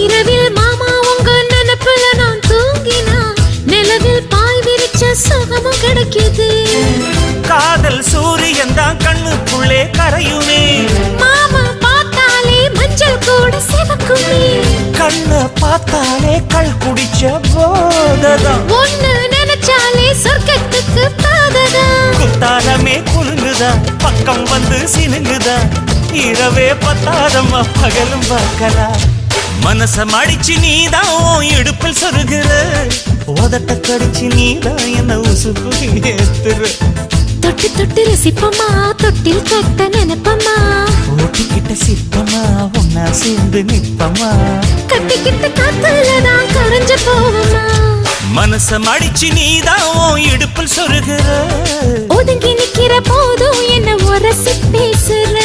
இரவில் மாமா உங்க நினைப்புல நான் தூங்கினா நிலவில் பாய் விரிச்ச சுகமும் கிடைக்குது. காதல் சூரியன் தான் கண்ணுக்குள்ளே கரையுமே. மாமா பார்த்தாலே மஞ்சள் கூட சிவக்குமே. கண்ண பார்த்தாலே கள் குடிச்ச போததான். ஒண்ணு நினைச்சாலே சொர்க்கத்துக்கு பாததான். குத்தாலமே குலுங்குதா பக்கம் வந்து சினுங்குதா. இரவே பத்தாதம்மா பகலும் பார்க்கலா. மனச மடிச்சு நீதான் இடுப்பில் சொருகிற. உதட்ட கடிச்சு நீதான் என்ன உசுப்பு ஏத்துற. தொட்டு தொட்டு ரசிப்பமா தொட்டில் கட்ட நினைப்பமா. ஓட்டிக்கிட்ட சிற்பமா ஒன்னா சேர்ந்து நிற்பமா. கட்டிக்கிட்ட காத்துலதான் கரைஞ்சு போவமா. மனச மடிச்சு நீதான் இடுப்பில் சொருகிற. ஒதுங்கி நிக்கிற போதும் என்ன உரசி பேசுற.